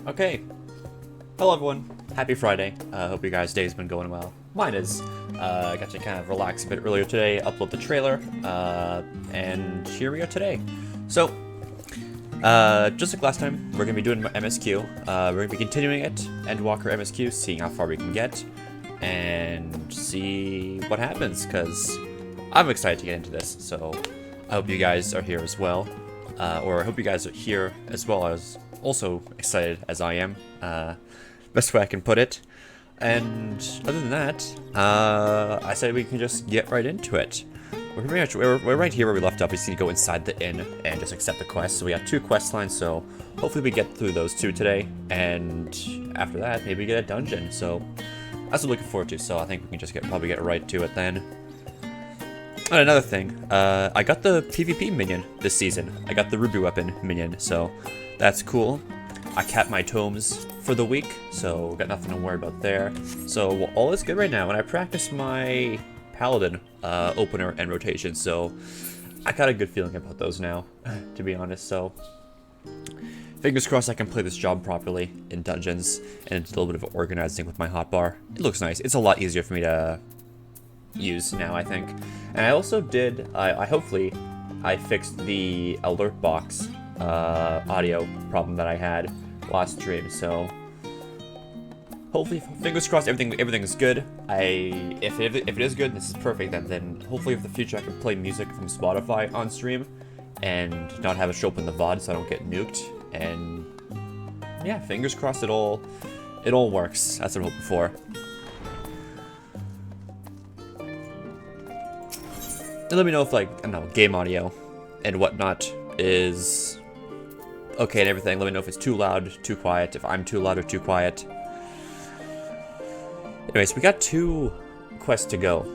Okay. Hello everyone. Happy Friday. Hope you guys' day's been going well. Mine is. I got to kind of relax a bit earlier today, upload the trailer, and here we are today. So, just like last time, we're going to be doing MSQ. We're going to be continuing it, Endwalker MSQ, seeing how far we can get, and see what happens, because I'm excited to get into this, so I hope you guys are here as well. Or I hope you guys are here as well as also excited as I am. Best way I can put it. And other than that, I said we can just get right into it. We're pretty much we're right here where we left off. We just need to go inside the inn and just accept the quest. So we got 2 quest lines. So hopefully we get through those 2 today. And after that, maybe we get a dungeon. So that's what I'm looking forward to. So I think we can just probably get right to it then. And another thing, I got the PvP minion this season. I got the ruby weapon minion, so that's cool. I capped my tomes for the week, so got nothing to worry about there. So all is good right now, and I practiced my paladin opener and rotation, so I got a good feeling about those now, to be honest. So fingers crossed I can play this job properly in dungeons, and a little bit of organizing with my hotbar. It looks nice. It's a lot easier for me to use now, I think. And I also did, hopefully I fixed the alert box audio problem that I had last stream, so hopefully, fingers crossed, everything is good. If it is good, this is perfect, then hopefully in the future I can play music from Spotify on stream and not have it show up in the VOD so I don't get nuked. And yeah, fingers crossed it all works. That's what I'm hoping for. And let me know if, like, I don't know, game audio and whatnot is okay and everything. Let me know if it's too loud, too quiet, if I'm too loud or too quiet. Anyways, we got 2 quests to go.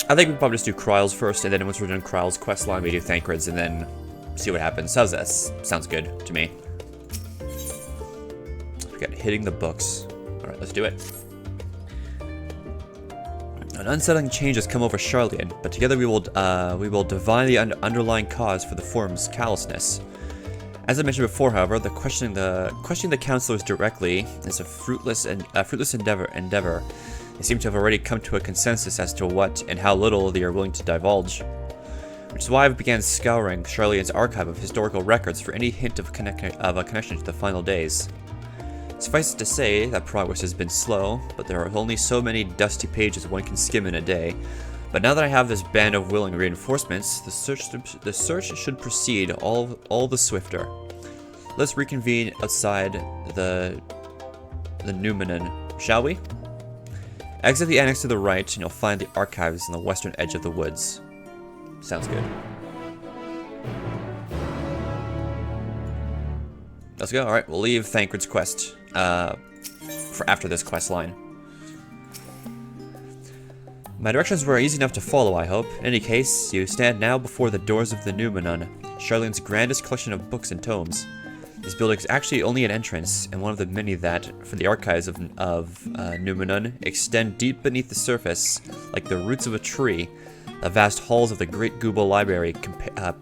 I think we probably just do Kryle's first, and then once we're done Kryle's quest line, we do Thancred's, and then see what happens. How's that? Sounds good to me. We got hitting the books. Alright, let's do it. An unsettling change has come over Charlian, but together we will divine the underlying cause for the form's callousness. As I mentioned before, however, questioning the counselors directly is a fruitless endeavor. They seem to have already come to a consensus as to what and how little they are willing to divulge, which is why I began scouring Charlian's archive of historical records for any hint of a connection to the final days. Suffice it to say that progress has been slow, but there are only so many dusty pages one can skim in a day. But now that I have this band of willing reinforcements, the search should proceed all the swifter. Let's reconvene outside the Numenon, shall we? Exit the annex to the right, and you'll find the archives on the western edge of the woods. Sounds good. Let's go. Alright, we'll leave Thancred's quest for after this quest line. My directions were easy enough to follow, I hope. In any case, you stand now before the doors of the Numenon, Charlian's grandest collection of books and tomes. This building is actually only an entrance, and one of the many that, for the archives of Numenon, extend deep beneath the surface, like the roots of a tree. The vast halls of the Great Google Library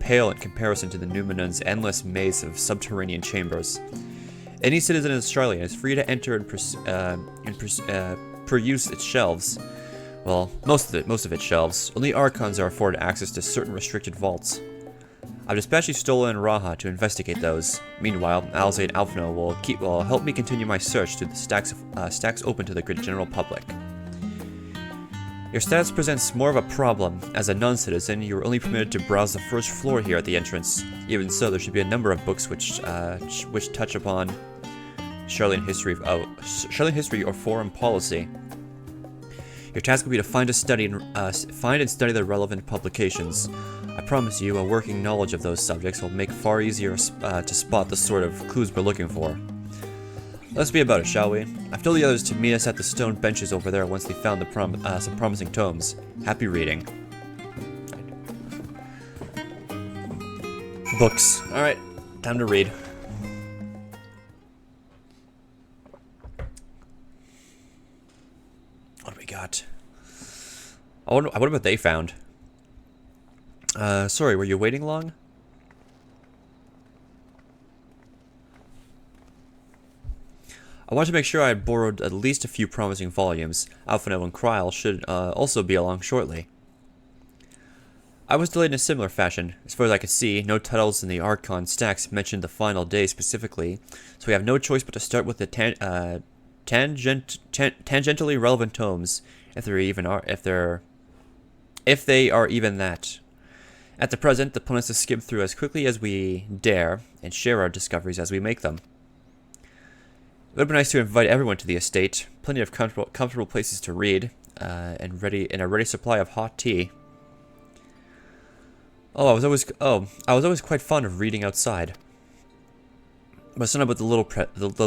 pale in comparison to the Numenon's endless maze of subterranean chambers. Any citizen of Charlian is free to enter and peruse its shelves. Well, most of its shelves. Only Archons are afforded access to certain restricted vaults. I've dispatched Stola and Raha to investigate those. Meanwhile, Alze and Alphino will help me continue my search through the stacks open to the general public. Your status presents more of a problem. As a non-citizen, you are only permitted to browse the first floor here at the entrance. Even so, there should be a number of books which touch upon Charlian history or foreign policy. Your task will be to find and study the relevant publications. I promise you, a working knowledge of those subjects will make far easier to spot the sort of clues we're looking for. Let's be about it, shall we? I've told the others to meet us at the stone benches over there once they found some promising tomes. Happy reading. Books. Alright, time to read. What do we got? I wonder what they found. Sorry, were you waiting long? I want to make sure I had borrowed at least a few promising volumes. Alphino and Kryl should also be along shortly. I was delayed in a similar fashion. As far as I could see, no titles in the Archon stacks mentioned the final day specifically, so we have no choice but to start with the tangentially relevant tomes, if they are even that. At the present, the plan is to skim through as quickly as we dare and share our discoveries as we make them. It would be nice to invite everyone to the estate. Plenty of comfortable places to read, and a ready supply of hot tea. I was always quite fond of reading outside. But it's not about the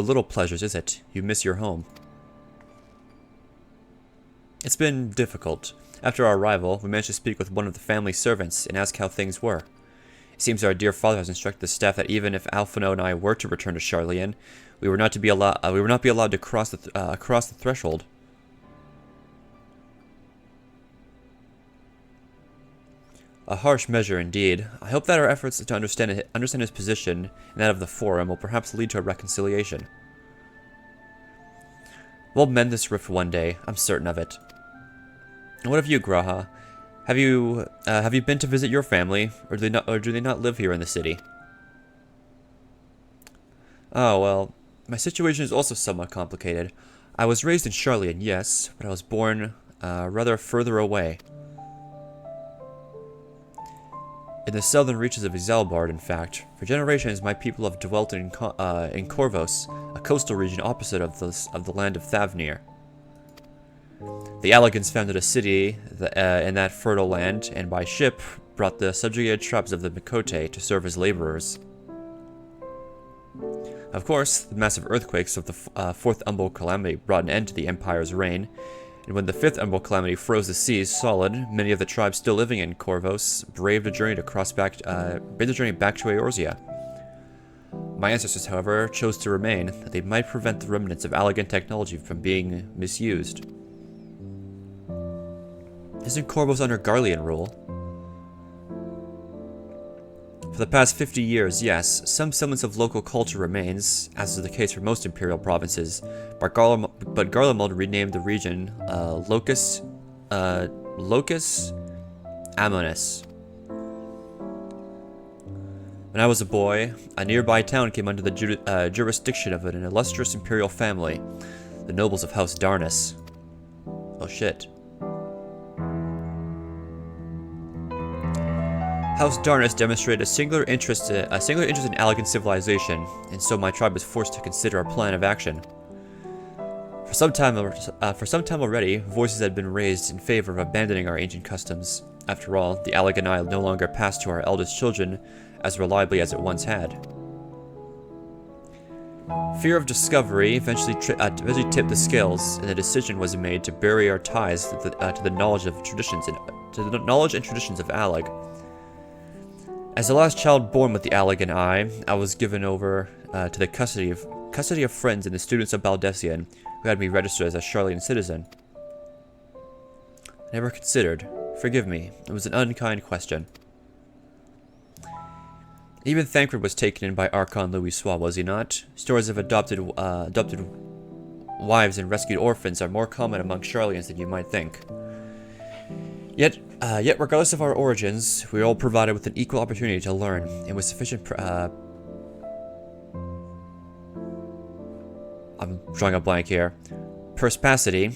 little pleasures, is it? You miss your home. It's been difficult. After our arrival, we managed to speak with one of the family servants and ask how things were. It seems our dear father has instructed the staff that even if Alphino and I were to return to Sharlayan, we were not to be allowed to cross the threshold. A harsh measure indeed. I hope that our efforts to understand his position and that of the Forum will perhaps lead to a reconciliation. We'll mend this rift one day, I'm certain of it. And what of you, Graha? Have you been to visit your family, or do they not live here in the city? Oh, well, my situation is also somewhat complicated. I was raised in Sharlayan, yes, but I was born rather further away. In the southern reaches of Exalbard, in fact. For generations, my people have dwelt in Corvos, a coastal region opposite of the land of Thavnir. The Alligans founded a city in that fertile land, and by ship brought the subjugated tribes of the Mikote to serve as laborers. Of course, the massive earthquakes of the Fourth Umbral Calamity brought an end to the Empire's reign, and when the Fifth Umbral Calamity froze the seas solid, many of the tribes still living in Corvos braved the journey back to Eorzea. My ancestors, however, chose to remain, that they might prevent the remnants of Allagan technology from being misused. Isn't Corvos under Garlean rule? For the past 50 years, yes, some semblance of local culture remains, as is the case for most imperial provinces, but Garlemald renamed the region Locus Amonis. When I was a boy, a nearby town came under the jurisdiction of an illustrious imperial family, the nobles of House Darnus. Oh shit. House Darnus demonstrated a singular interest in Allagan civilization, and so my tribe was forced to consider a plan of action. For some time already, voices had been raised in favor of abandoning our ancient customs. After all, the Allagan Isle no longer passed to our eldest children as reliably as it once had. Fear of discovery eventually tipped the scales, and the decision was made to bury our ties to the knowledge and traditions of Allag. As the last child born with the Allagan Eye, I was given over to the custody of friends and the students of Baldessian, who had me registered as a Sharlayan citizen. I never considered. Forgive me, it was an unkind question. Even Thancred was taken in by Archon Louisoix, was he not? Stories of adopted wives and rescued orphans are more common among Sharlayans than you might think. Yet regardless of our origins, we were all provided with an equal opportunity to learn, and with sufficient I'm drawing a blank here. Perspicacity,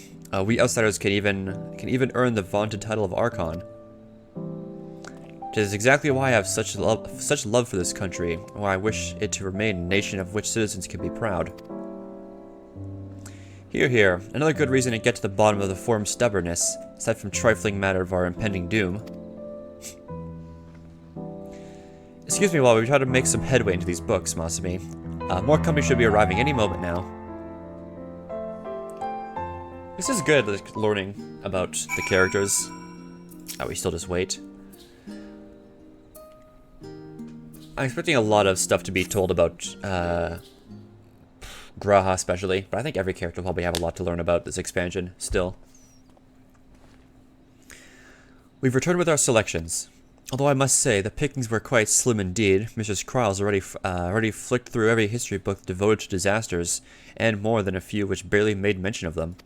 we outsiders can even earn the vaunted title of Archon. It is exactly why I have such love for this country, and why I wish it to remain a nation of which citizens can be proud. Here, another good reason to get to the bottom of the Forum's stubbornness, aside from trifling matter of our impending doom. Excuse me while we try to make some headway into these books, Masumi. More company should be arriving any moment now. This is good, like, learning about the characters. Oh, we still just wait. I'm expecting a lot of stuff to be told about, Graha especially, but I think every character will probably have a lot to learn about this expansion, still. We've returned with our selections. Although I must say, the pickings were quite slim indeed. Mrs. Kryles already flicked through every history book devoted to disasters, and more than a few which barely made mention of them.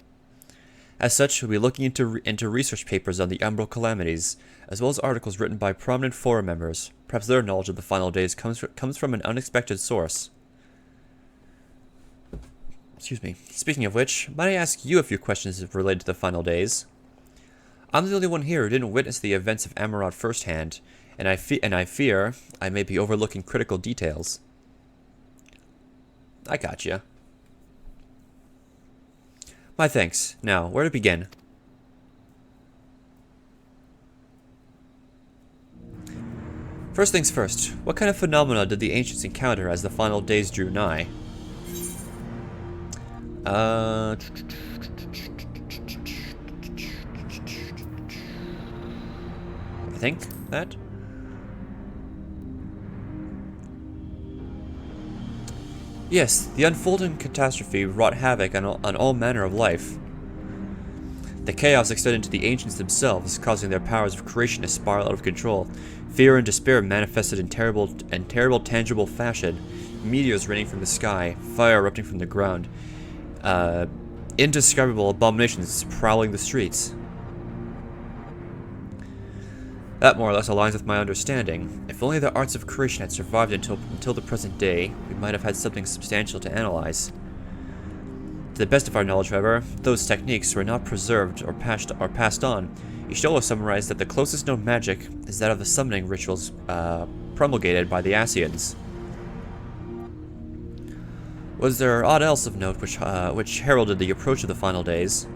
As such, we'll be looking into research papers on the Umbral calamities, as well as articles written by prominent forum members. Perhaps their knowledge of the final days comes from an unexpected source. Excuse me. Speaking of which, might I ask you a few questions related to the final days? I'm the only one here who didn't witness the events of Amarod firsthand, and I fear I may be overlooking critical details. I gotcha. My thanks. Now, where to begin? First things first, what kind of phenomena did the ancients encounter as the final days drew nigh? I think that. Yes, the unfolding catastrophe wrought havoc on all manner of life. The chaos extended to the ancients themselves, causing their powers of creation to spiral out of control. Fear and despair manifested in terrible tangible fashion. Meteors raining from the sky, fire erupting from the ground, indescribable abominations prowling the streets. That more or less aligns with my understanding. If only the arts of creation had survived until the present day, we might have had something substantial to analyze. To the best of our knowledge, however, those techniques were not preserved or passed on. Ishtola summarized that the closest known magic is that of the summoning rituals promulgated by the Asians. Was there aught else of note which heralded the approach of the final days?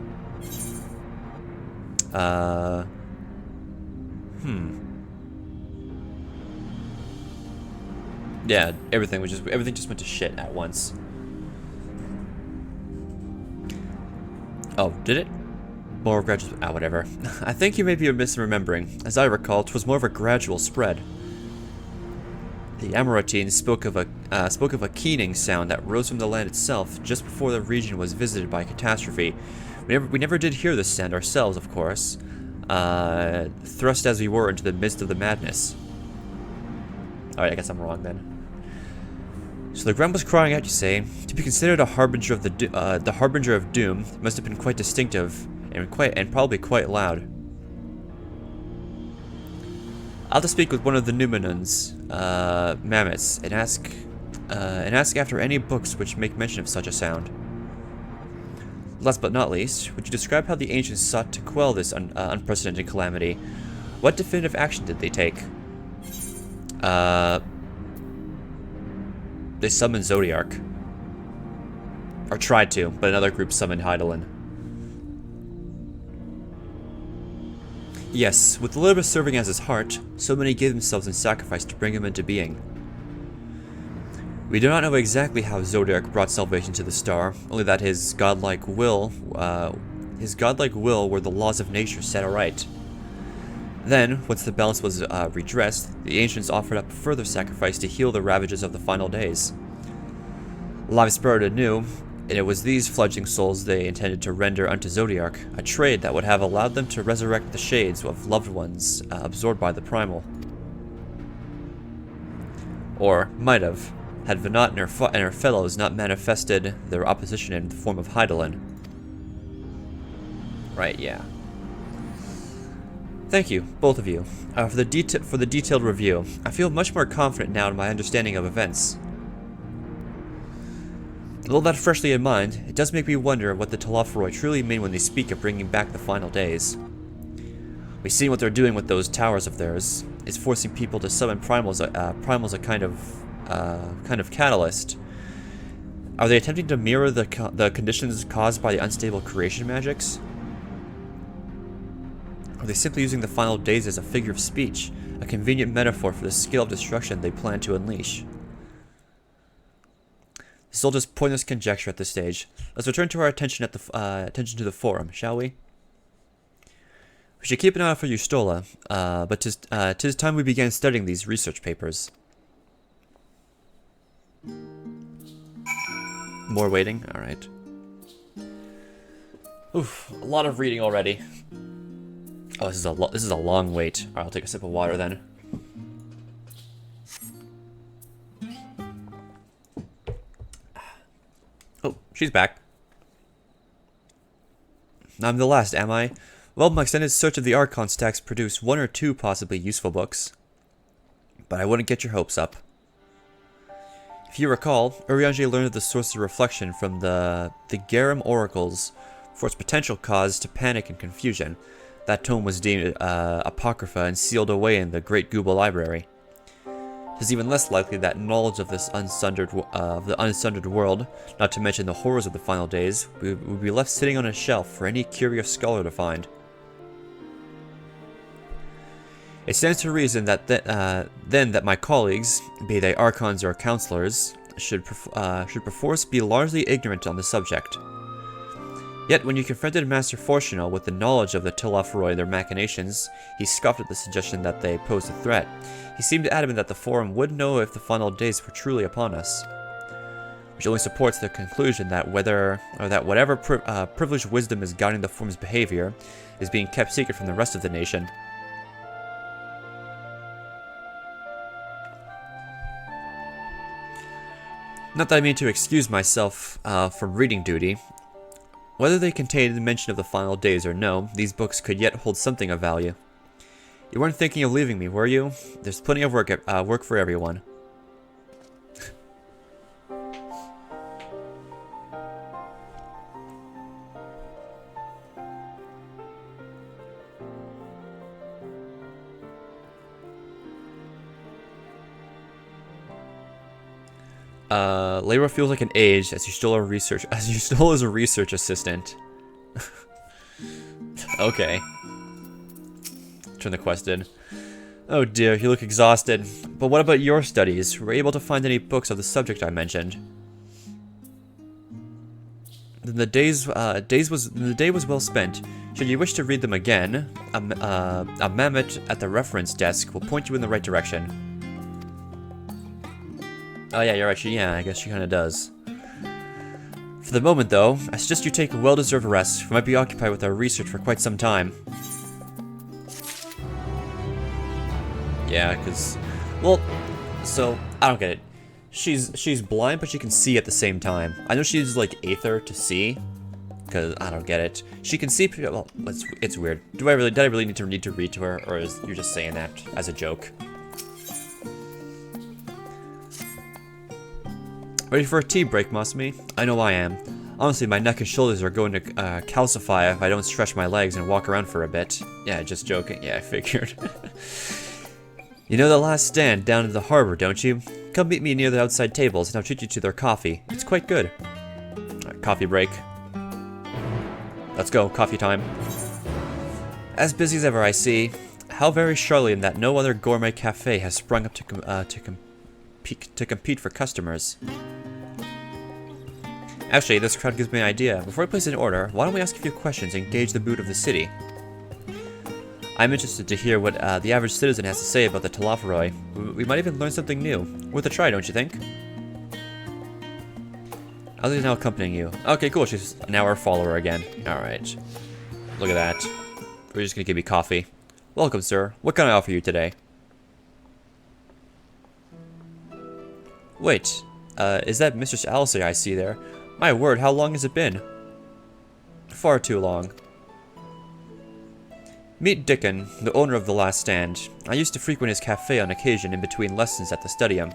Yeah, everything just went to shit at once. Oh, did it? More gradual. Whatever. I think you may be misremembering. As I recall, 'twas more of a gradual spread. The Amarotines spoke of a keening sound that rose from the land itself just before the region was visited by catastrophe. We never did hear this sound ourselves, of course. Thrust as we were into the midst of the madness. Alright, I guess I'm wrong then. So the ground was crying out, you say. To be considered a harbinger of the harbinger of doom, it must have been quite distinctive and probably quite loud. I'll have to speak with one of the Numenons, Mammoths, and ask after any books which make mention of such a sound. Last but not least, would you describe how the ancients sought to quell this unprecedented calamity? What definitive action did they take? They summoned Zodiark. Or tried to, but another group summoned Hydaelyn. Yes, with Labyrinthos serving as his heart, so many gave themselves in sacrifice to bring him into being. We do not know exactly how Zodiark brought salvation to the star, only that his godlike will were the laws of nature set aright. Then, once the balance was redressed, the ancients offered up further sacrifice to heal the ravages of the final days. Life spurred anew, and it was these fledgling souls they intended to render unto Zodiark, a trade that would have allowed them to resurrect the shades of loved ones absorbed by the primal. Or might have, had Venat and her fellows not manifested their opposition in the form of Hydaelyn. Right, yeah. Thank you, both of you, for the detailed review. I feel much more confident now in my understanding of events. With all that freshly in mind, it does make me wonder what the Telophoroi truly mean when they speak of bringing back the final days. We've seen what they're doing with those towers of theirs. It's forcing people to summon primals a kind of catalyst. Are they attempting to mirror the conditions caused by the unstable creation magics? Are they simply using the final days as a figure of speech, a convenient metaphor for the scale of destruction they plan to unleash? This is all just pointless conjecture at this stage. Let's return to our attention to the forum, shall we? We should keep an eye out for Y'shtola, but 'tis time we began studying these research papers. More waiting? Alright. Oof, a lot of reading already. Oh, this is a long wait. Alright, I'll take a sip of water then. Oh, she's back. I'm the last, am I? Well, my extended search of the Archon stacks produced 1 or 2 possibly useful books. But I wouldn't get your hopes up. If you recall, Urianger learned of the source of reflection from the Garum oracles for its potential cause to panic and confusion. That tome was deemed apocrypha and sealed away in the Great Google Library. It is even less likely that knowledge of this the unsundered world, not to mention the horrors of the final days, would be left sitting on a shelf for any curious scholar to find. It stands to reason that then that my colleagues, be they archons or counselors, should perforce be largely ignorant on the subject. Yet when you confronted Master Fortunal with the knowledge of the Tilafroi and their machinations, he scoffed at the suggestion that they posed a threat. He seemed adamant that the Forum would know if the final days were truly upon us, which only supports the conclusion that whatever privileged wisdom is guiding the Forum's behavior is being kept secret from the rest of the nation. Not that I mean to excuse myself from reading duty. Whether they contained the mention of the final days or no, these books could yet hold something of value. You weren't thinking of leaving me, were you? There's plenty of work for everyone. Layra feels like an age as you stole as a research assistant. Okay. Turn the quest in. Oh dear, you look exhausted. But what about your studies? Were you able to find any books of the subject I mentioned? Then the day was well spent. Should you wish to read them again, a mammoth at the reference desk will point you in the right direction. Oh yeah, you're right. I guess she kind of does. For the moment, though, I suggest you take a well-deserved rest. We might be occupied with our research for quite some time. Yeah, because, well, so I don't get it. She's blind, but she can see at the same time. I know she's like aether to see, because I don't get it. She can see. Well, it's weird. Did I really need to read to her, or is you're just saying that as a joke? Ready for a tea break, must me? I know I am. Honestly, my neck and shoulders are going to calcify if I don't stretch my legs and walk around for a bit. Yeah, just joking. Yeah, I figured. You know the last stand down in the harbor, don't you? Come meet me near the outside tables and I'll treat you to their coffee. It's quite good. Alright, coffee break. Let's go, coffee time. As busy as ever, I see. How very Charlian that no other gourmet cafe has sprung up to compete for customers. Actually, this crowd gives me an idea. Before I place an order, why don't we ask a few questions and gauge the mood of the city? I'm interested to hear what the average citizen has to say about the Tilafroi. We might even learn something new. Worth a try, don't you think? I'll be now accompanying you. Okay, cool. She's now our follower again. Alright. Look at that. We're just gonna give you coffee. Welcome, sir. What can I offer you today? Wait. Is that Mistress Alice I see there? My word, how long has it been? Far too long. Meet Dickon, the owner of the Last Stand. I used to frequent his cafe on occasion in between lessons at the Studium.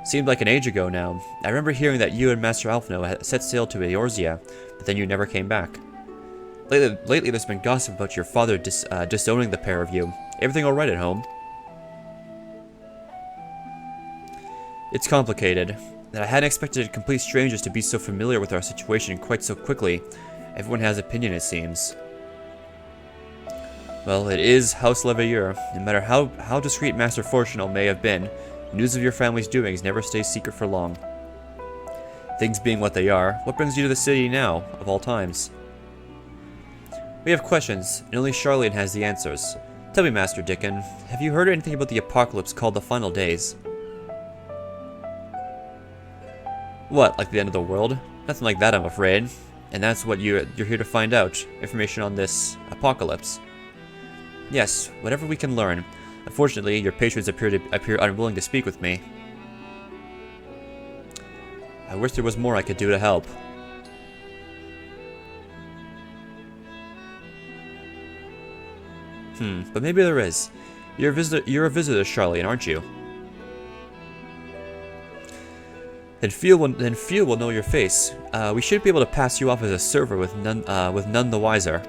Seemed like an age ago now. I remember hearing that you and Master Alphino had set sail to Eorzea, but then you never came back. Lately there's been gossip about your father disowning the pair of you. Everything alright at home? It's complicated. I hadn't expected complete strangers to be so familiar with our situation quite so quickly. Everyone has opinion, it seems. Well, it is House Leveilleur. No matter how discreet Master Fortunal may have been, news of your family's doings never stays secret for long. Things being what they are, what brings you to the city now, of all times? We have questions, and only Charlian has the answers. Tell me, Master Dickon, have you heard anything about the apocalypse called the Final Days? What, like the end of the world? Nothing like that, I'm afraid. And that's what you're here to find out, information on this apocalypse. Yes, whatever we can learn. Unfortunately, your patrons appear unwilling to speak with me. I wish there was more I could do to help. But maybe there is. You're a visitor, Charlene, aren't you? Then few will know your face. We should be able to pass you off as a server with none the wiser.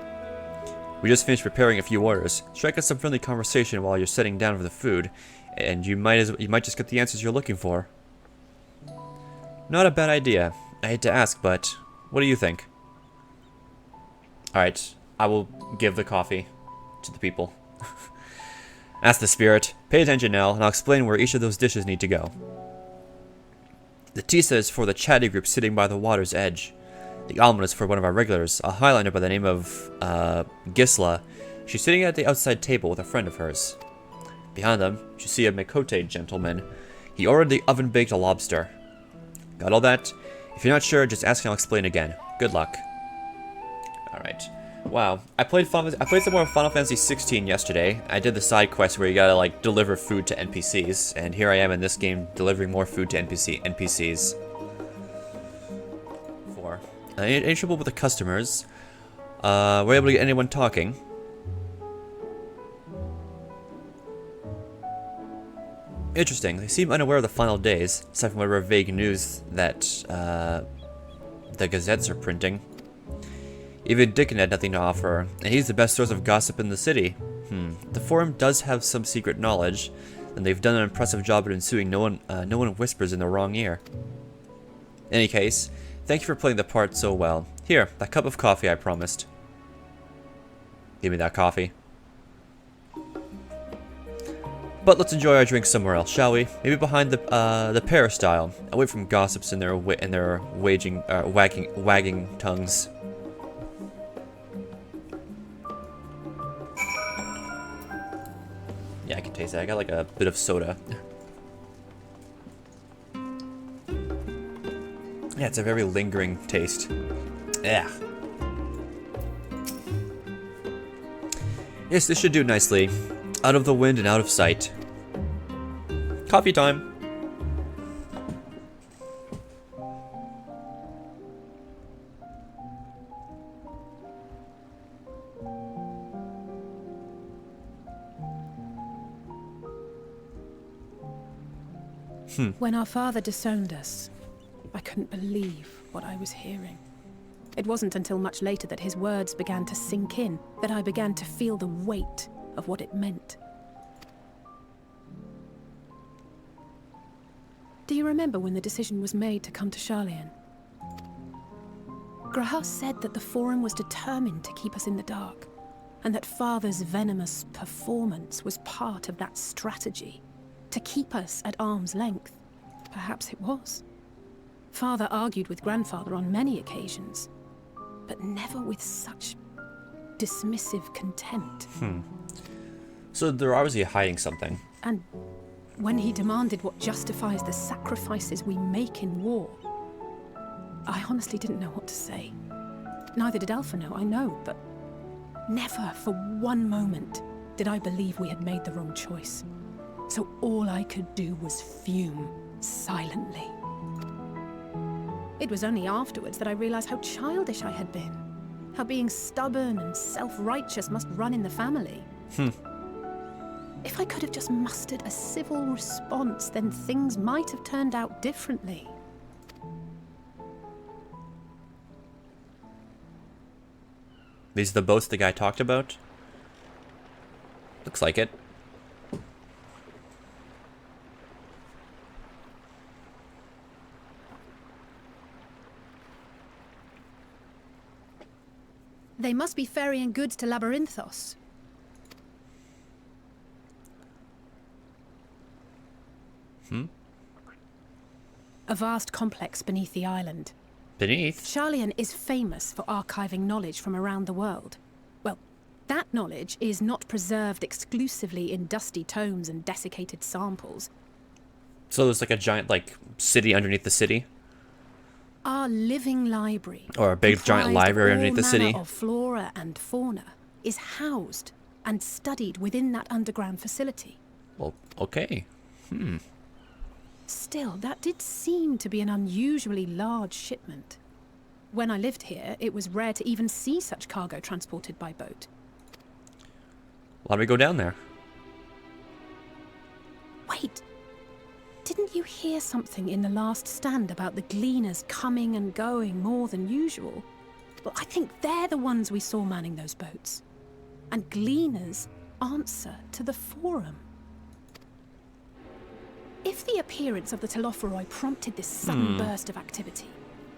We just finished preparing a few orders. Strike us some friendly conversation while you're sitting down for the food, and you might just get the answers you're looking for. Not a bad idea. I hate to ask, but what do you think? Alright, I will give the coffee to the people. Ask the spirit. Pay attention now, and I'll explain where each of those dishes need to go. The tea set is for the chatty group sitting by the water's edge. The almond is for one of our regulars, a Highlander by the name of Gisla. She's sitting at the outside table with a friend of hers. Behind them, you see a Mikote gentleman. He ordered the oven-baked lobster. Got all that? If you're not sure, just ask and I'll explain again. Good luck. Alright. Wow. I played some more Final Fantasy 16 yesterday. I did the side quest where you gotta, like, deliver food to NPCs. And here I am in this game delivering more food to NPCs. Any trouble with the customers? We're able to get anyone talking. Interesting. They seem unaware of the final days, aside from whatever vague news that the gazettes are printing. Even Dickon had nothing to offer, and he's the best source of gossip in the city. The forum does have some secret knowledge, and they've done an impressive job at ensuing no one whispers in the wrong ear. In any case, thank you for playing the part so well. Here, that cup of coffee I promised. Give me that coffee. But let's enjoy our drink somewhere else, shall we? Maybe behind the peristyle, away from gossips and their wagging tongues. Yeah, I can taste that. I got like a bit of soda. Yeah, it's a very lingering taste. Yeah. Yes, this should do nicely. Out of the wind and out of sight. Coffee time. When our father disowned us, I couldn't believe what I was hearing. It wasn't until much later that his words began to sink in, that I began to feel the weight of what it meant. Do you remember when the decision was made to come to Charlian? Graham said that the Forum was determined to keep us in the dark, and that Father's venomous performance was part of that strategy, to keep us at arm's length. Perhaps it was. Father argued with Grandfather on many occasions, but never with such dismissive contempt. So they're obviously hiding something. And when he demanded what justifies the sacrifices we make in war, I honestly didn't know what to say. Neither did Alpha know, I know, but never for one moment did I believe we had made the wrong choice. So all I could do was fume silently. It was only afterwards that I realized how childish I had been. How being stubborn and self-righteous must run in the family. If I could have just mustered a civil response, then things might have turned out differently. These are the boats the guy talked about? Looks like it. They must be ferrying goods to Labyrinthos. A vast complex beneath the island. Beneath? Charlian is famous for archiving knowledge from around the world. Well, that knowledge is not preserved exclusively in dusty tomes and desiccated samples. So there's like a giant, like, city underneath the city? Our living library, or a big giant library underneath the city, of flora and fauna, is housed and studied within that underground facility. Well, okay. Still, that did seem to be an unusually large shipment. When I lived here, it was rare to even see such cargo transported by boat. Why don't we go down there? Wait, didn't you hear something in the last stand about the gleaners coming and going more than usual? Well, I think they're the ones we saw manning those boats. And gleaners answer to the Forum. If the appearance of the Telophoroi prompted this sudden burst of activity,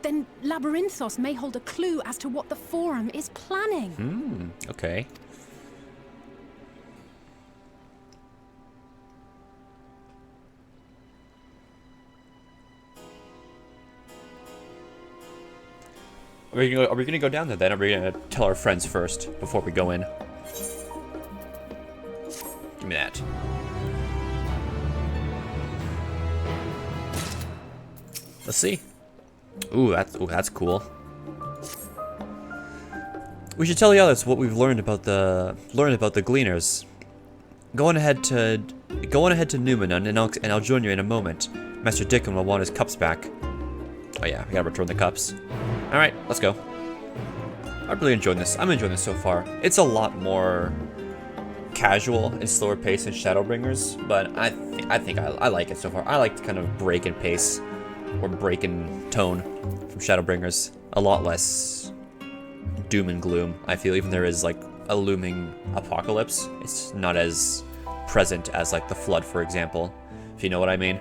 then Labyrinthos may hold a clue as to what the Forum is planning. Okay. Are we gonna go down there then? Or are we gonna tell our friends first before we go in? Give me that. Let's see. Ooh, that's cool. We should tell the others what we've learned about the gleaners. Go on ahead to Numenon, and I'll join you in a moment. Master Dickon will want his cups back. Oh yeah, we gotta return the cups. All right, let's go. I'm really enjoying this. I'm enjoying this so far. It's a lot more casual and slower pace than Shadowbringers, but I think I like it so far. I like the kind of break in pace or break in tone from Shadowbringers. A lot less doom and gloom. I feel even there is like a looming apocalypse. It's not as present as like the Flood, for example, if you know what I mean.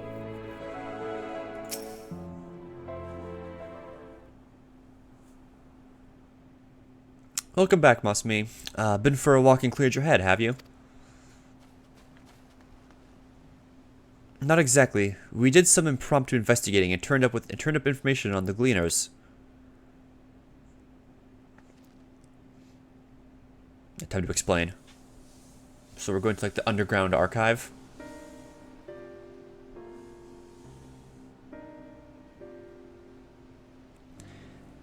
Welcome back, Masmi. Been for a walk and cleared your head, have you? Not exactly. We did some impromptu investigating and turned up information on the gleaners. Time to explain. So we're going to like the underground archive.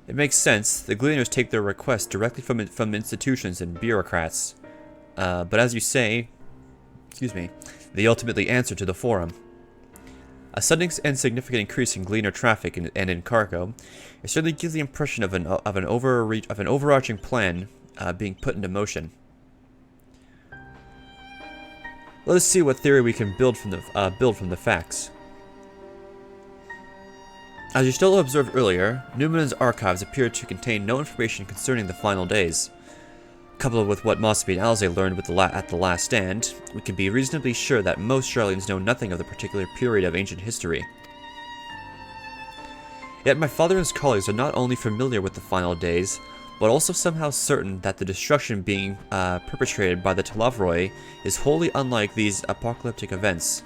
It makes sense. The gleaners take their requests directly from institutions and bureaucrats. But as you say, they ultimately answer to the Forum. A sudden and significant increase in gleaner traffic and in cargo, it certainly gives the impression of an overarching plan being put into motion. Let us see what theory we can build from the facts. As you still observed earlier, Numenon's archives appear to contain no information concerning the final days. Coupled with what Mosby and Alze learned at the last stand, we can be reasonably sure that most Charlians know nothing of the particular period of ancient history. Yet my father and his colleagues are not only familiar with the final days, but also somehow certain that the destruction being perpetrated by the Telophoroi is wholly unlike these apocalyptic events.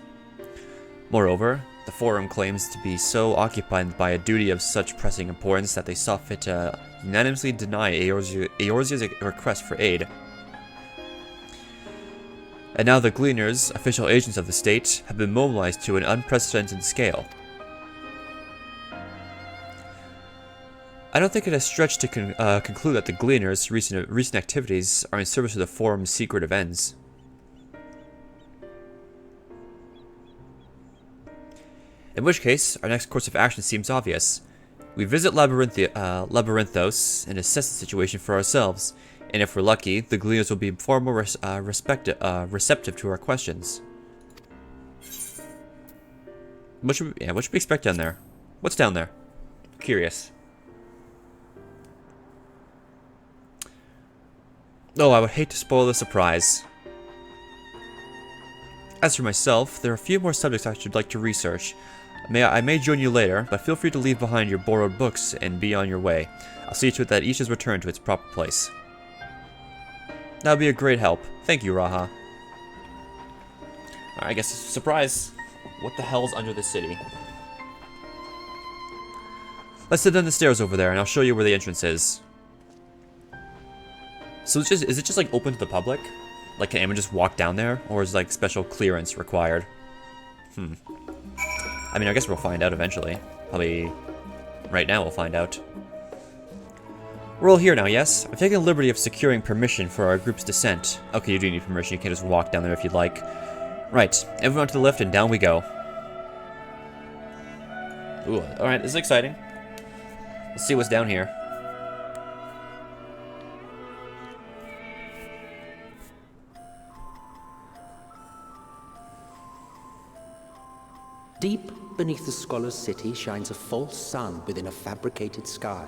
Moreover, the Forum claims to be so occupied by a duty of such pressing importance that they saw fit to unanimously deny Eorzea's request for aid. And now the Gleaners, official agents of the state, have been mobilized to an unprecedented scale. I don't think it has stretched to conclude that the Gleaners' recent activities are in service of the Forum's secretive ends. In which case, our next course of action seems obvious. We visit Labyrinthos and assess the situation for ourselves, and if we're lucky, the Gleaners will be far more receptive to our questions. What should we expect down there? What's down there? Curious. Oh, I would hate to spoil the surprise. As for myself, there are a few more subjects I should like to research. I may join you later, but feel free to leave behind your borrowed books and be on your way. I'll see to it that each is returned to its proper place. That would be a great help. Thank you, Raha. I guess it's a surprise. What the hell's under the city? Let's head down the stairs over there, and I'll show you where the entrance is. So is it just like open to the public? Like, can anyone just walk down there, or is like special clearance required? I mean, I guess we'll find out eventually. Probably right now we'll find out. We're all here now, yes? I've taken the liberty of securing permission for our group's descent. Okay, you do need permission. You can't just walk down there if you'd like. Right, everyone to the lift and down we go. Ooh, alright, this is exciting. Let's see what's down here. Deep beneath the scholar's city shines a false sun within a fabricated sky.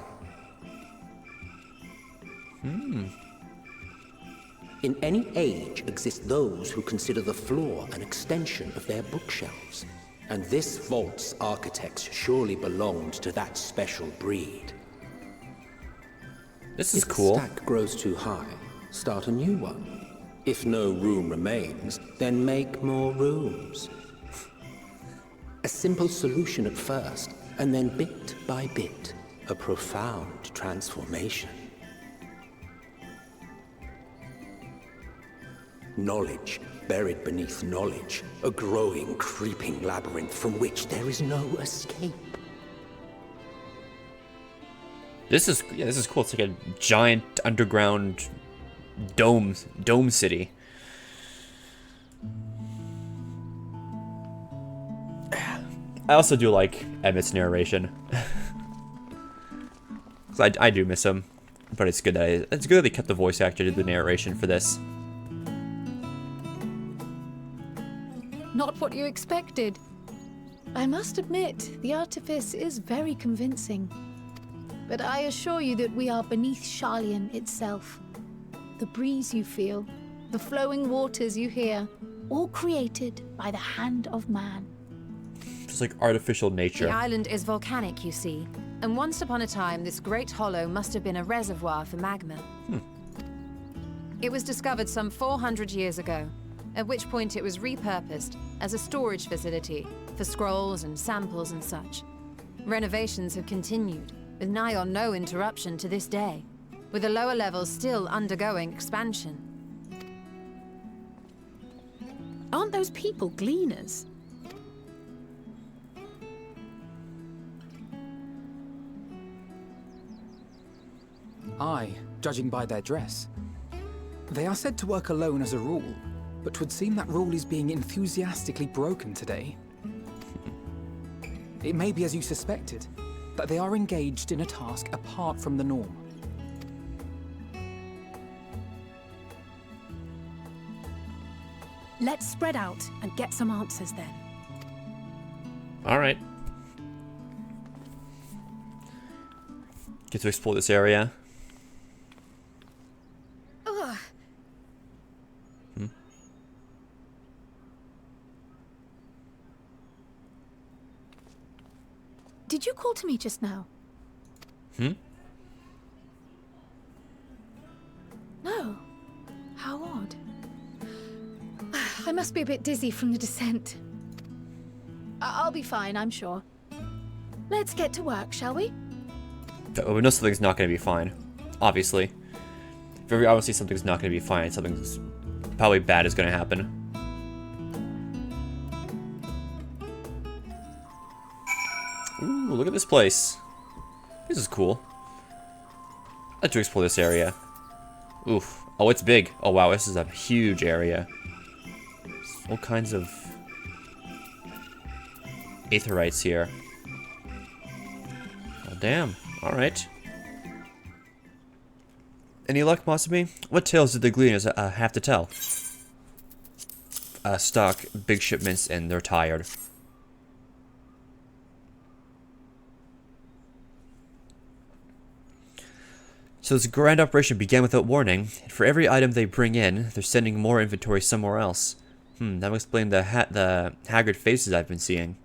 In any age exist those who consider the floor an extension of their bookshelves. And this vault's architects surely belonged to that special breed. This is If cool. the stack grows too high, start a new one. If no room remains, then make more rooms. A simple solution at first, and then bit by bit, a profound transformation. Knowledge buried beneath knowledge, a growing, creeping labyrinth from which there is no escape. This is cool. It's like a giant underground dome city. I also do like Emmett's narration. 'Cause I do miss him, but it's good that they kept the voice actor to do the narration for this. Not what you expected. I must admit, the artifice is very convincing. But I assure you that we are beneath Sharlayan itself. The breeze you feel, the flowing waters you hear, all created by the hand of man. Just like artificial nature. The island is volcanic, you see, and once upon a time this great hollow must have been a reservoir for magma. It was discovered some 400 years ago, at which point it was repurposed as a storage facility for scrolls and samples and such. Renovations have continued, with nigh on no interruption to this day, with the lower levels still undergoing expansion. Aren't those people gleaners? Aye, judging by their dress. They are said to work alone as a rule, but 'twould seem that rule is being enthusiastically broken today. It may be as you suspected, that they are engaged in a task apart from the norm. Let's spread out and get some answers then. Alright. Get to explore this area. Ugh. Did you call to me just now? No. How odd. I must be a bit dizzy from the descent. I'll be fine, I'm sure. Let's get to work, shall we? We know something's not going to be fine. Obviously. Very obviously something's not going to be fine. Something's probably bad is going to happen. Ooh, look at this place. This is cool. I'd like to explore this area. Oof. Oh, it's big. Oh, wow. This is a huge area. There's all kinds of aetherites here. Oh, damn. Alright. Any luck, Masumi? What tales did the Gleaners have to tell? Stock, big shipments, and they're tired. So this grand operation began without warning, and for every item they bring in, they're sending more inventory somewhere else. That would explain the haggard faces I've been seeing.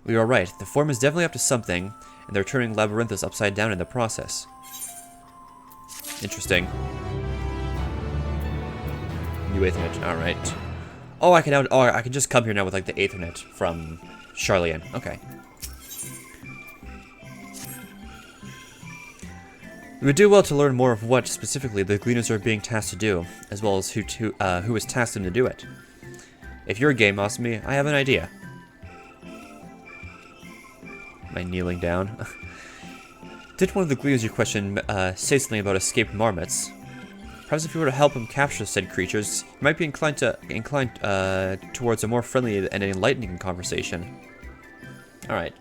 We were right, the form is definitely up to something, and they're turning Labyrinthos upside down in the process. Interesting. New Aethernet, alright. Oh, I can just come here now with like the Aethernet from Sharlayan. Okay. We would do well to learn more of what, specifically, the Gleaners are being tasked to do, as well as who has tasked them to do it. If you're game, Masumi, I have an idea. Am I kneeling down? Did one of the Gleaners you questioned say something about escaped marmots? Perhaps if you were to help him capture said creatures, you might be inclined towards a more friendly and enlightening conversation. Alright.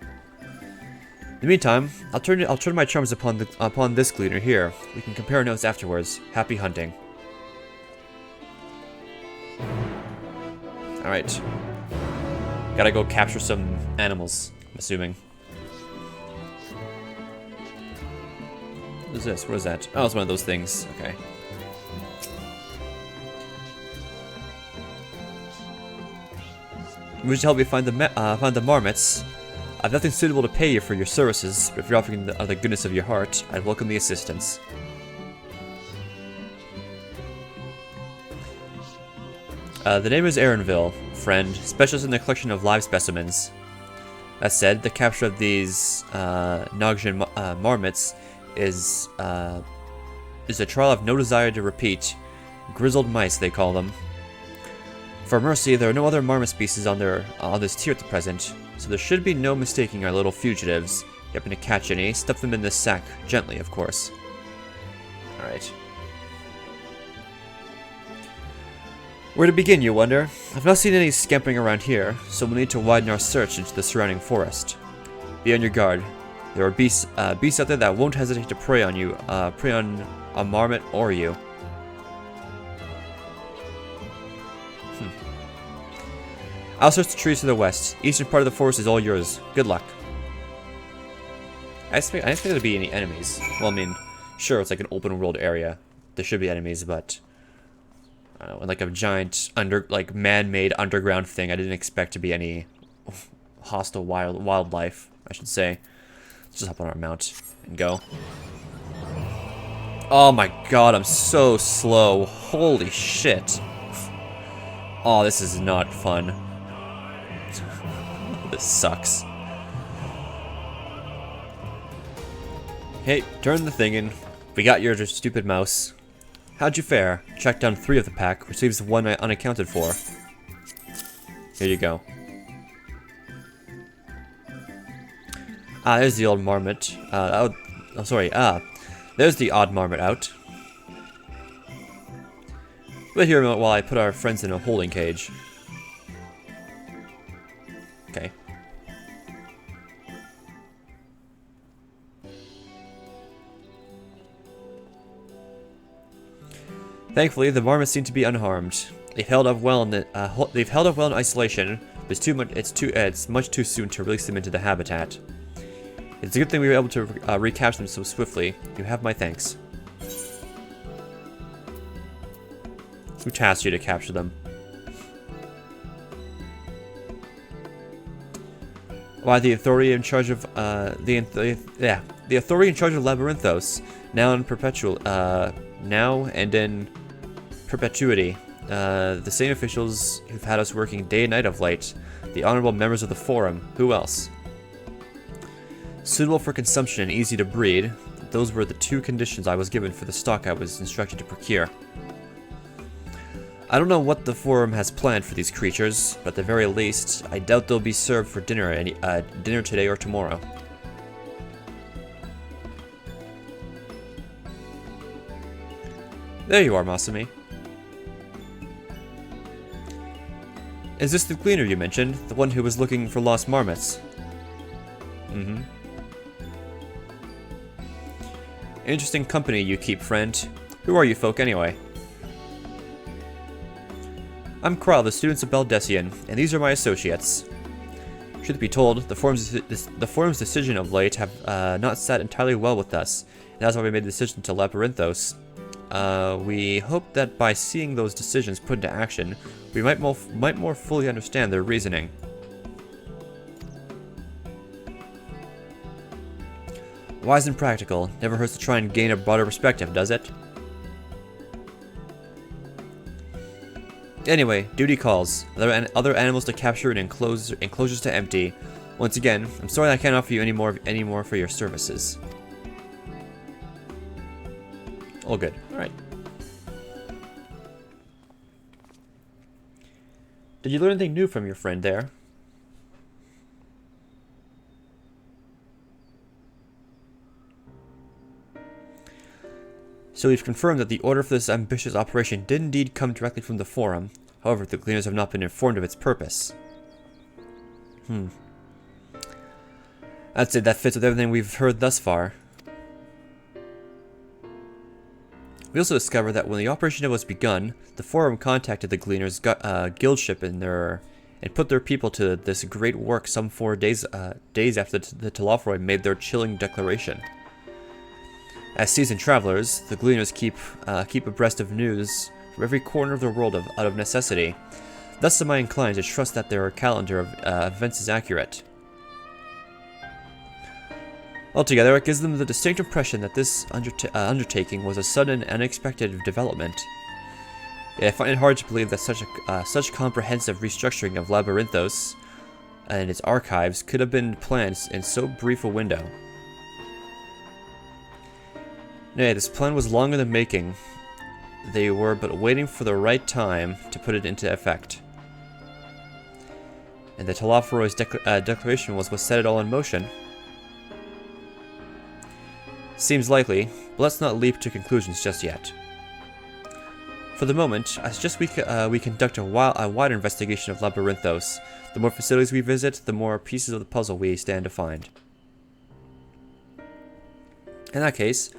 In the meantime, I'll turn my charms upon this gleaner here. We can compare notes afterwards. Happy hunting. Alright. Gotta go capture some animals, I'm assuming. What is this? What is that? Oh, it's one of those things. Okay. We should help you find the marmots. I've nothing suitable to pay you for your services, but if you're offering the goodness of your heart, I'd welcome the assistance. The name is Aaronville, friend, specialist in the collection of live specimens. That said, the capture of these Nogjan marmots is a trial I've no desire to repeat. Grizzled mice, they call them. For mercy, there are no other marmot species on this tier at the present, so there should be no mistaking our little fugitives. If you happen to catch any, stuff them in this sack, gently, of course. Alright. Where to begin, you wonder? I've not seen any scampering around here, so we'll need to widen our search into the surrounding forest. Be on your guard. There are beasts out there that won't hesitate to prey on you, prey on a marmot or you. I'll search the trees to the west. Eastern part of the forest is all yours. Good luck. I didn't expect there to be any enemies. Well, I mean, sure, it's like an open world area. There should be enemies, but I don't know, like a giant man-made underground thing. I didn't expect to be any hostile wildlife, I should say. Let's just hop on our mount and go. Oh my god, I'm so slow. Holy shit. Oh, this is not fun. This sucks. Hey, turn the thing in. We got your stupid mouse. How'd you fare? Tracked down 3 of the pack, which leaves 1 unaccounted for. Here you go. There's the old marmot. There's the odd marmot out. Wait here a moment while I put our friends in a holding cage. Okay. Thankfully, the marmots seem to be unharmed. They've held up well in isolation. But it's much too soon to release them into the habitat. It's a good thing we were able to recapture them so swiftly. You have my thanks. Who tasked you to capture them? Why, the authority in charge of the authority in charge of Labyrinthos, now and in perpetuity. The same officials who've had us working day and night of late. The honorable members of the Forum. Who else? Suitable for consumption and easy to breed. Those were the 2 conditions I was given for the stock I was instructed to procure. I don't know what the Forum has planned for these creatures, but at the very least, I doubt they'll be served for dinner today or tomorrow. There you are, Masumi. Is this the cleaner you mentioned? The one who was looking for lost marmots? Mm-hmm. Interesting company you keep, friend. Who are you folk, anyway? I'm Kral, the students of Baldessian, and these are my associates. Truth be told, the Forum's decision of late have not sat entirely well with us, and that's why we made the decision to Labyrinthos. We hope that by seeing those decisions put into action, we might more fully understand their reasoning. Wise and practical. Never hurts to try and gain a broader perspective, does it? Anyway, duty calls. Other animals to capture and enclosures to empty. Once again, I'm sorry I can't offer you any more for your services. All good. Alright. Did you learn anything new from your friend there? So we've confirmed that the order for this ambitious operation did indeed come directly from the Forum. However, the Gleaners have not been informed of its purpose. I'd say that fits with everything we've heard thus far. We also discovered that when the operation was begun, the Forum contacted the Gleaners' guild ship and put their people to this great work some 4 days after the Telophroi made their chilling declaration. As seasoned travelers, the Gleaners keep abreast of news from every corner of the world out of necessity. Thus am I inclined to trust that their calendar of events is accurate. Altogether, it gives them the distinct impression that this undertaking was a sudden and unexpected development. Yet I find it hard to believe that such comprehensive restructuring of Labyrinthos and its archives could have been planned in so brief a window. Nay, this plan was long in the making. They were but waiting for the right time to put it into effect. And the Telophroi declaration was what set it all in motion. Seems likely, but let's not leap to conclusions just yet. For the moment, I suggest we conduct a wider investigation of Labyrinthos. The more facilities we visit, the more pieces of the puzzle we stand to find. In that case,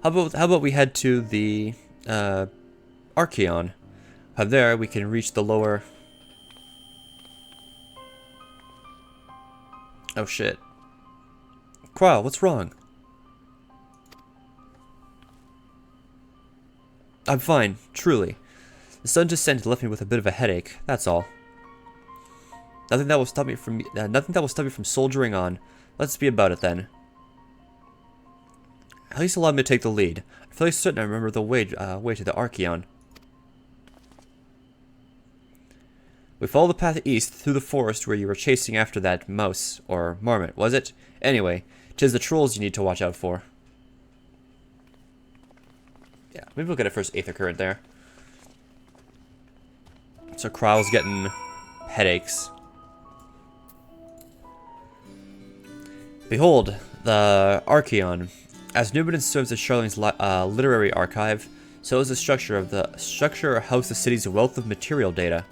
how about we head to the Archeon? From there, we can reach the lower... Oh shit. Qual, what's wrong? I'm fine, truly. The sun descent left me with a bit of a headache, that's all. Nothing that will stop me from soldiering on. Let's be about it then. At least allow me to take the lead. I'm fairly certain I remember the way to the Archeon. We follow the path east through the forest where you were chasing after that mouse, or marmot, was it? Anyway, 'tis the trolls you need to watch out for. Yeah, maybe we'll get a first Aether Current there. So Kryl's getting headaches. Behold, the Archeon. As Numenor serves as Charlene's literary archive, so is the structure house the city's wealth of material data.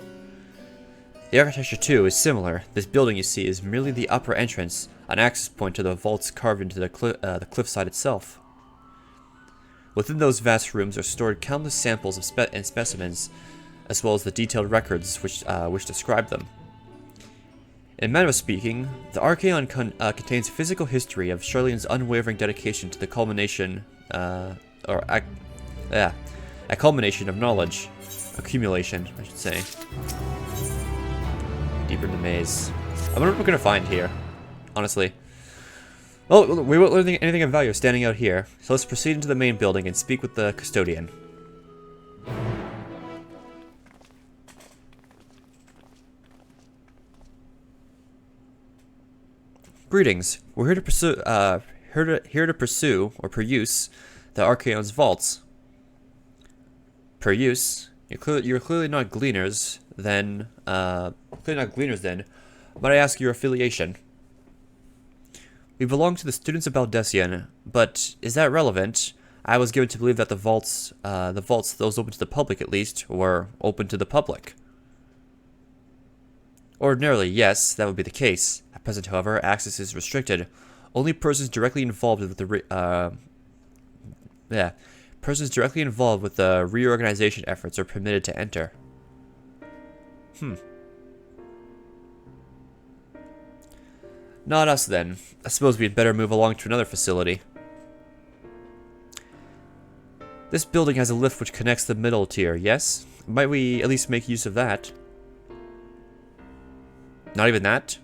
The architecture, too, is similar. This building you see is merely the upper entrance, an access point to the vaults carved into the cliffside itself. Within those vast rooms are stored countless samples of specimens, as well as the detailed records which describe them. In a manner of speaking, the Archeon contains physical history of Charlene's unwavering dedication to the culmination, a culmination of knowledge, accumulation, I should say. Deeper in the maze. I wonder what we're gonna find here, honestly. Well, we won't learn anything of value standing out here, so let's proceed into the main building and speak with the custodian. Greetings. We're here to pursue or peruse the Archeon's vaults. Peruse? You're clearly not gleaners. Then, Might I ask your affiliation? We belong to the students of Baldessian, but is that relevant? I was given to believe that the vaults, those open to the public at least, were open to the public. Ordinarily, yes, that would be the case. At present, however, access is restricted. Only persons directly involved with the reorganization efforts are permitted to enter. Not us, then. I suppose we'd better move along to another facility. This building has a lift which connects the middle tier, yes? Might we at least make use of that? Not even that?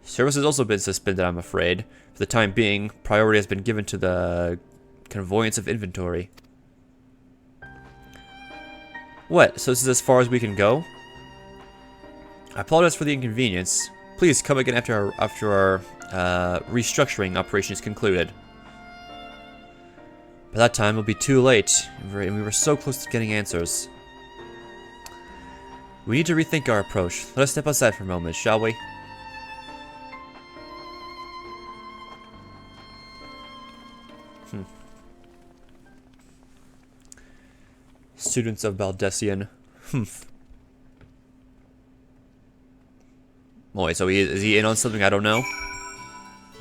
Service has also been suspended, I'm afraid. For the time being, priority has been given to the conveyance of inventory. What? So this is as far as we can go? I apologize for the inconvenience. Please come again after our restructuring operation is concluded. By that time, it'll be too late, and we were so close to getting answers. We need to rethink our approach. Let us step outside for a moment, shall we? Students of Baldessian. Wait, so is he in on something I don't know?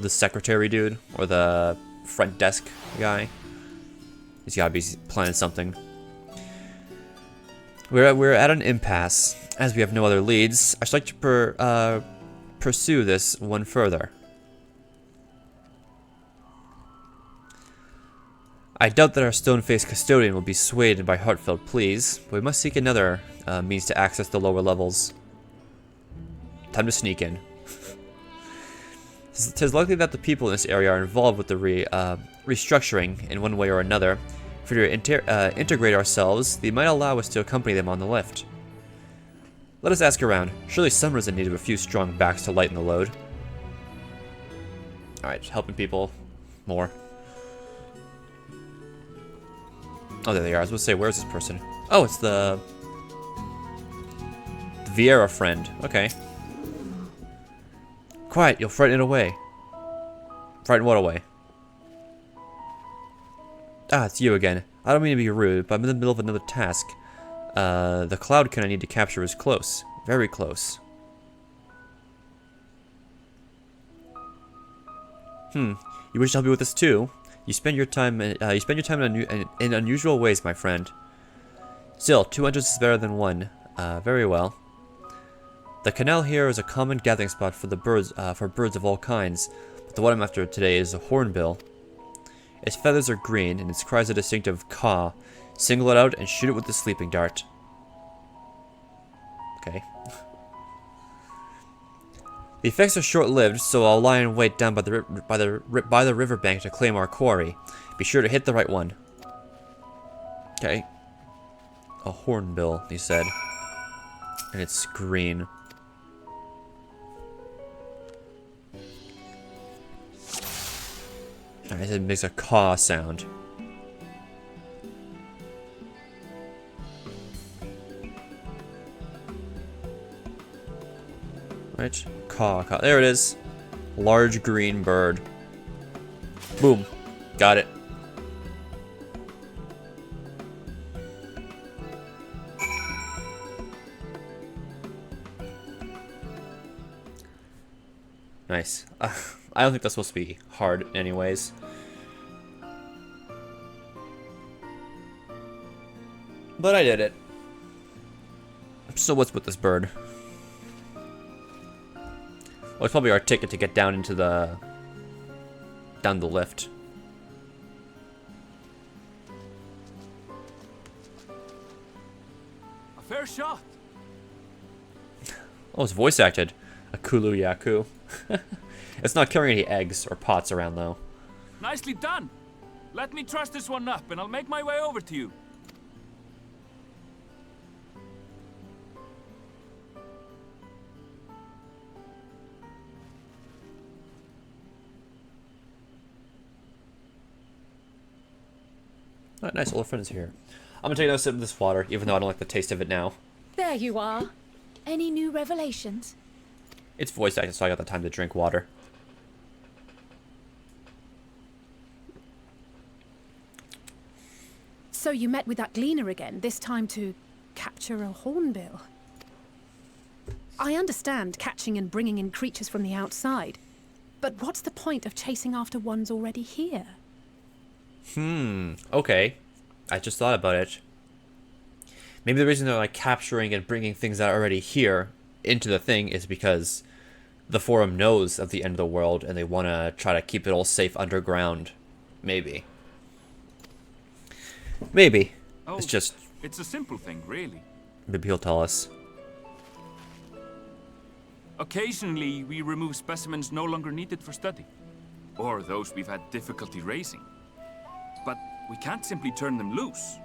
the secretary dude or the front desk guy. He's gotta be planning something. We're at an impasse. As we have no other leads, I'd like to pursue this one further. I doubt that our stone-faced custodian will be swayed by heartfelt pleas, but we must seek another means to access the lower levels. Time to sneak in. Tis likely that the people in this area are involved with the restructuring in one way or another. If we were to integrate ourselves, they might allow us to accompany them on the lift. Let us ask around. Surely Summer's in need of a few strong backs to lighten the load. Alright, helping people more. Oh, there they are. I was going to say, where's this person? Oh, it's the Vieira friend. Okay. Quiet, you'll frighten it away. Frighten what away? Ah, it's you again. I don't mean to be rude, but I'm in the middle of another task. The cloudkin I need to capture is close. Very close. You wish to help me with this too? You spend your time in unusual ways, my friend. Still, 2 entrances is better than 1. Very well. The canal here is a common gathering spot for the birds, of all kinds, but the one I'm after today is a hornbill. Its feathers are green, and its cries a distinctive caw. Single it out and shoot it with the sleeping dart. Okay. The effects are short-lived, so I'll lie in wait down by the riverbank to claim our quarry. Be sure to hit the right one. Okay. A hornbill, he said. And it's green. Alright, it makes a caw sound. Right? Caw. There it is. Large green bird. Boom. Got it. Nice. I don't think that's supposed to be hard anyways. But I did it. So what's with this bird? Well, it's probably our ticket to get down into the lift. A fair shot. Oh, it's voice acted. Akulu Yaku. It's not carrying any eggs or pots around though. Nicely done. Let me truss this one up and I'll make my way over to you. Alright, nice, all our friends here. I'm gonna take another sip of this water, even though I don't like the taste of it now. There you are. Any new revelations? It's voice acted, so I got the time to drink water. So you met with that gleaner again, this time to capture a hornbill. I understand catching and bringing in creatures from the outside, but what's the point of chasing after ones already here? Okay. I just thought about it. Maybe the reason they're like capturing and bringing things that are already here into the thing is because the Forum knows of the end of the world and they want to try to keep it all safe underground. Maybe. Maybe. Oh, It's just... It's a simple thing, really. Maybe he'll tell us. Occasionally, we remove specimens no longer needed for study. Or those we've had difficulty raising. But we can't simply turn them loose.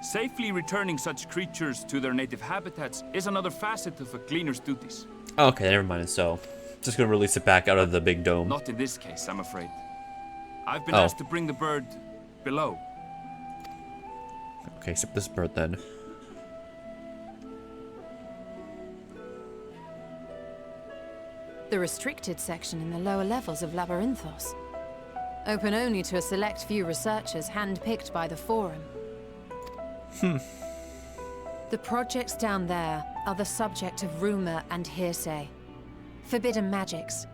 Safely returning such creatures to their native habitats is another facet of a cleaner's duties. Okay, never mind. So, just gonna release it back out of the big dome. Not in this case, I'm afraid. I've been Oh. asked to bring the bird below. Okay, except this bird then. The restricted section in the lower levels of Labyrinthos. Open only to a select few researchers handpicked by the Forum. The projects down there are the subject of rumor and hearsay. Forbidden magics.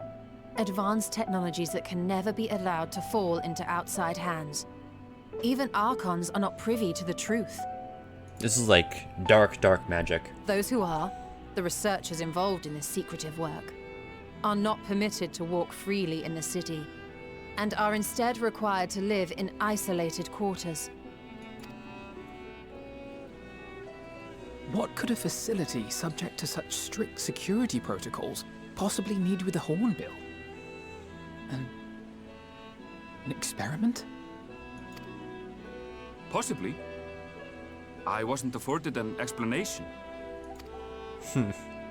Advanced technologies that can never be allowed to fall into outside hands. Even Archons are not privy to the truth. This is like dark, dark magic. Those who are, the researchers involved in this secretive work, are not permitted to walk freely in the city, and are instead required to live in isolated quarters. What could a facility subject to such strict security protocols possibly need with a hornbill? An experiment? Possibly. I wasn't afforded an explanation.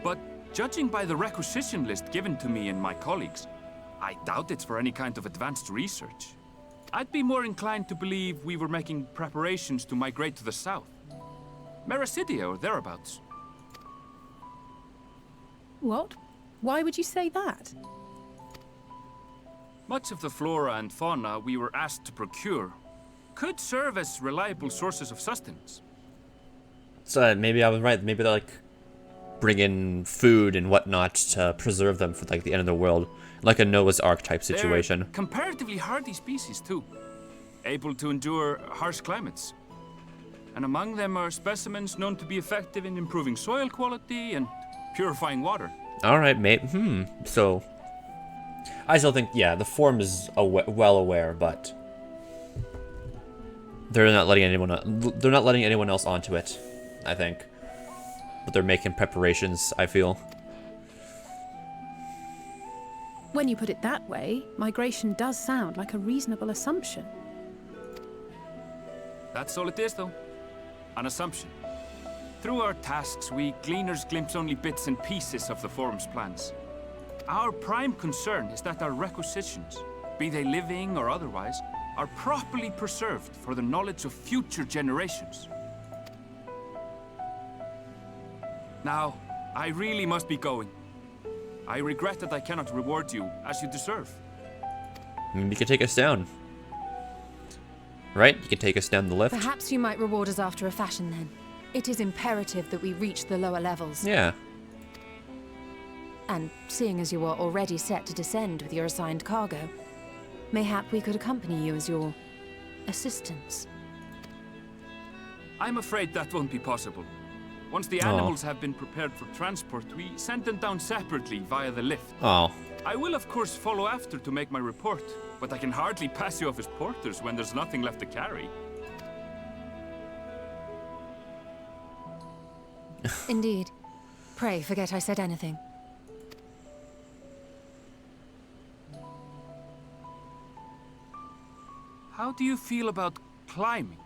But judging by the requisition list given to me and my colleagues, I doubt it's for any kind of advanced research. I'd be more inclined to believe we were making preparations to migrate to the south. Mericidia or thereabouts. What? Why would you say that? Much of the flora and fauna we were asked to procure could serve as reliable sources of sustenance. So maybe I was right. Maybe they're like bring in food and whatnot to preserve them for like the end of the world, like a Noah's Ark type situation. They're comparatively hardy species too, able to endure harsh climates. And among them are specimens known to be effective in improving soil quality and purifying water. All right, mate. So I still think, yeah, the Forum is well aware, but they're not letting anyone else onto it, I think. But they're making preparations, I feel. When you put it that way, migration does sound like a reasonable assumption. That's all it is, though. An assumption. Through our tasks, we gleaners glimpse only bits and pieces of the Forum's plans. Our prime concern is that our requisitions, be they living or otherwise, are properly preserved for the knowledge of future generations. Now, I really must be going. I regret that I cannot reward you as you deserve. You can take us down. Right? You can take us down the lift. Perhaps you might reward us after a fashion then. It is imperative that we reach the lower levels. Yeah. And seeing as you are already set to descend with your assigned cargo, mayhap we could accompany you as your assistants. I'm afraid that won't be possible. Once the animals have been prepared for transport, we send them down separately via the lift. Oh. I will of course follow after to make my report, but I can hardly pass you off as porters when there's nothing left to carry. Indeed. Pray forget I said anything. How do you feel about climbing?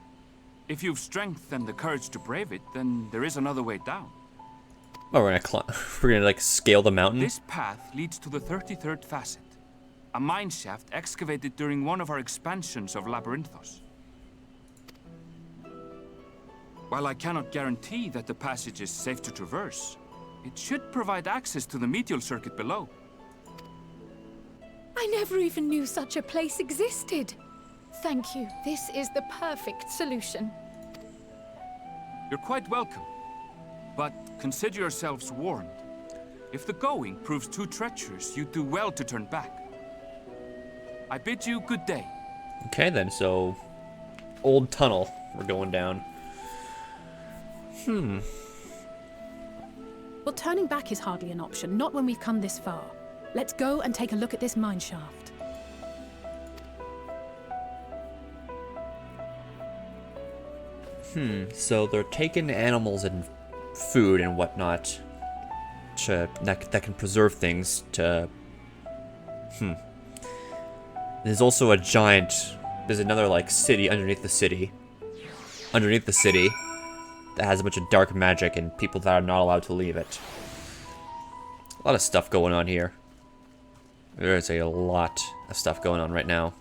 If you've strength and the courage to brave it, then there is another way down. Oh, we're gonna like scale the mountain? This path leads to the 33rd facet, a mine shaft excavated during one of our expansions of Labyrinthos. While I cannot guarantee that the passage is safe to traverse, it should provide access to the medial circuit below. I never even knew such a place existed. Thank you. This is the perfect solution. You're quite welcome, but consider yourselves warned. If the going proves too treacherous, you'd do well to turn back. I bid you good day. Okay then, so old tunnel we're going down. Well, turning back is hardly an option, not when we've come this far. Let's go and take a look at this mine shaft. So they're taking animals and food and whatnot that can preserve things to... There's also a giant... There's another, like, city underneath the city. Underneath the city that has a bunch of dark magic and people that are not allowed to leave it. A lot of stuff going on here. There's a lot of stuff going on right now.